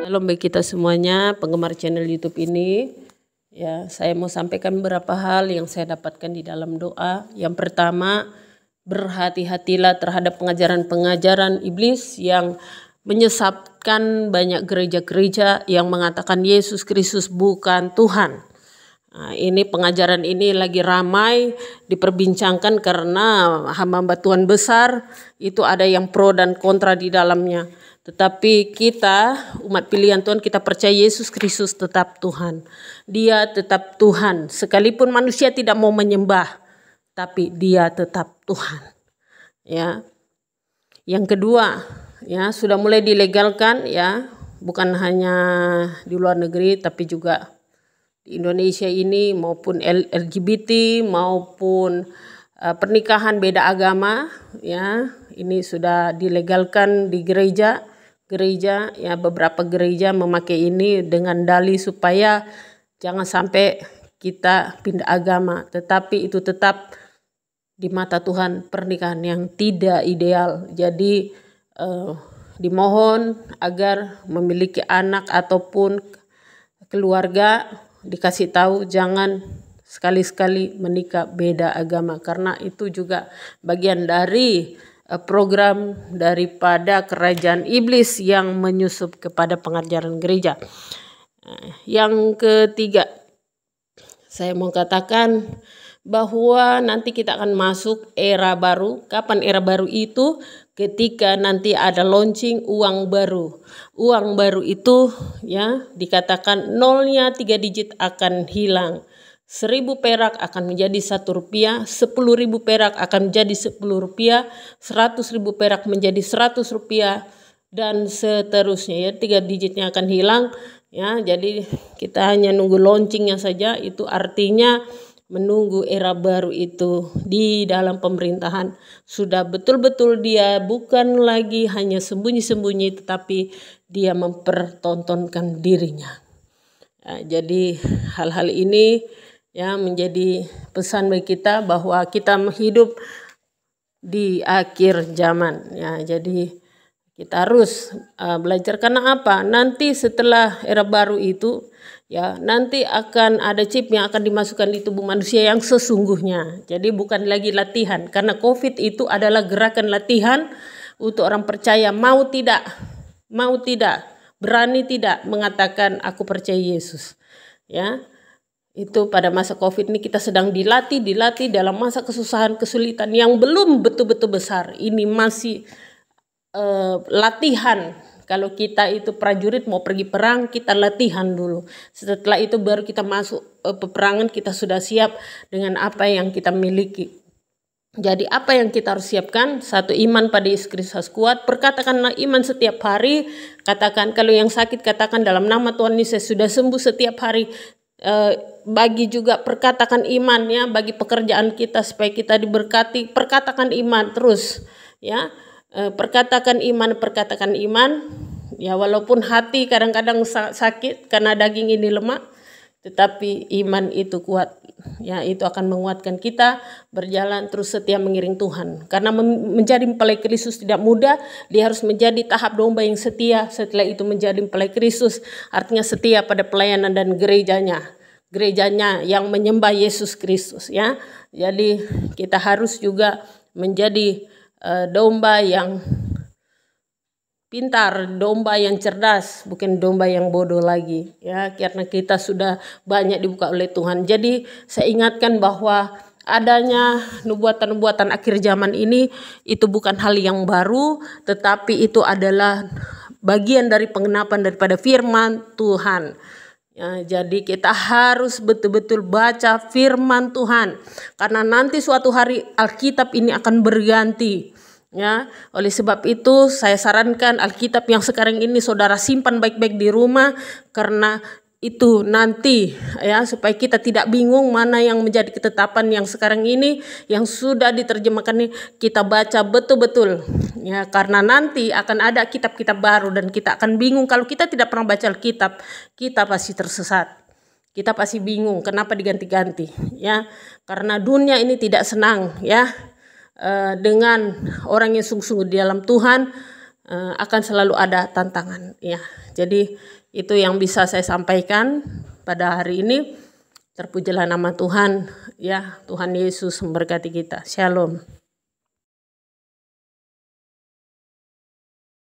Shalom bagi kita semuanya penggemar channel YouTube ini. Ya, saya mau sampaikan beberapa hal yang saya dapatkan di dalam doa. Yang pertama, berhati-hatilah terhadap pengajaran-pengajaran iblis yang menyesatkan banyak gereja-gereja yang mengatakan Yesus Kristus bukan Tuhan. Nah, ini pengajaran ini lagi ramai diperbincangkan karena hamba-hamba Tuhan besar itu ada yang pro dan kontra di dalamnya. Tetapi kita umat pilihan Tuhan, kita percaya Yesus Kristus tetap Tuhan. Dia tetap Tuhan. Sekalipun manusia tidak mau menyembah, tapi dia tetap Tuhan. Ya. Yang kedua, ya sudah mulai dilegalkan ya, bukan hanya di luar negeri tapi juga di Indonesia ini maupun LGBT maupun pernikahan beda agama ya, ini sudah dilegalkan di gereja ya, beberapa gereja memakai ini dengan dalih supaya jangan sampai kita pindah agama, tetapi itu tetap di mata Tuhan pernikahan yang tidak ideal. Jadi dimohon agar memiliki anak ataupun keluarga dikasih tahu jangan sekali-sekali menikah beda agama, karena itu juga bagian dari program daripada kerajaan iblis yang menyusup kepada pengajaran gereja. Yang ketiga, saya mau katakan bahwa nanti kita akan masuk era baru. Kapan era baru itu? Ketika nanti ada launching uang baru. Uang baru itu ya dikatakan nolnya 3 digit akan hilang. 1.000 perak akan menjadi 1 rupiah, 10.000 perak akan menjadi 10 rupiah, 100.000 perak menjadi 100 rupiah, dan seterusnya ya, 3 digitnya akan hilang ya. Jadi kita hanya nunggu launchingnya saja, itu artinya menunggu era baru itu di dalam pemerintahan. Sudah betul-betul dia bukan lagi hanya sembunyi-sembunyi, tetapi dia mempertontonkan dirinya. Ya, jadi hal-hal ini ya menjadi pesan bagi kita bahwa kita hidup di akhir zaman ya. Jadi kita harus belajar, karena apa? Nanti setelah era baru itu ya, nanti akan ada chip yang akan dimasukkan di tubuh manusia yang sesungguhnya. Jadi bukan lagi latihan, karena COVID itu adalah gerakan latihan untuk orang percaya mau tidak, berani tidak mengatakan aku percaya Yesus. Ya. Itu pada masa COVID ini kita sedang dilatih dalam masa kesusahan, kesulitan yang belum betul-betul besar. Ini masih latihan. Kalau kita itu prajurit mau pergi perang, kita latihan dulu. Setelah itu baru kita masuk peperangan, kita sudah siap dengan apa yang kita miliki. Jadi apa yang kita harus siapkan? Satu, iman pada Yesus Kristus kuat. Perkatakanlah iman setiap hari. Katakan kalau yang sakit, katakan dalam nama Tuhan Yesus sudah sembuh setiap hari. Bagi juga perkatakan iman ya, bagi pekerjaan kita supaya kita diberkati, perkatakan iman terus ya. Perkatakan iman ya, walaupun hati kadang-kadang sakit karena daging ini lemah, tetapi iman itu kuat ya, itu akan menguatkan kita berjalan terus setia mengiring Tuhan. Karena menjadi mempelai Kristus tidak mudah, dia harus menjadi tahap domba yang setia. Setelah itu menjadi mempelai Kristus artinya setia pada pelayanan dan gerejanya yang menyembah Yesus Kristus ya. Jadi kita harus juga menjadi domba yang pintar, domba yang cerdas, bukan domba yang bodoh lagi ya, karena kita sudah banyak dibuka oleh Tuhan. Jadi saya ingatkan bahwa adanya nubuatan-nubuatan akhir zaman ini itu bukan hal yang baru, tetapi itu adalah bagian dari pengenapan daripada firman Tuhan. Ya, jadi kita harus betul-betul baca firman Tuhan, karena nanti suatu hari Alkitab ini akan berganti. Ya, oleh sebab itu saya sarankan Alkitab yang sekarang ini saudara simpan baik-baik di rumah, karena itu nanti ya, supaya kita tidak bingung mana yang menjadi ketetapan yang sekarang ini yang sudah diterjemahkan ini, kita baca betul-betul ya, karena nanti akan ada kitab-kitab baru dan kita akan bingung. Kalau kita tidak pernah baca Alkitab, kita pasti tersesat, kita pasti bingung kenapa diganti-ganti ya, karena dunia ini tidak senang ya dengan orang yang sungguh-sungguh di dalam Tuhan. akan selalu ada tantangan ya. Jadi itu yang bisa saya sampaikan pada hari ini. Terpujilah nama Tuhan ya. Tuhan Yesus memberkati kita. Shalom.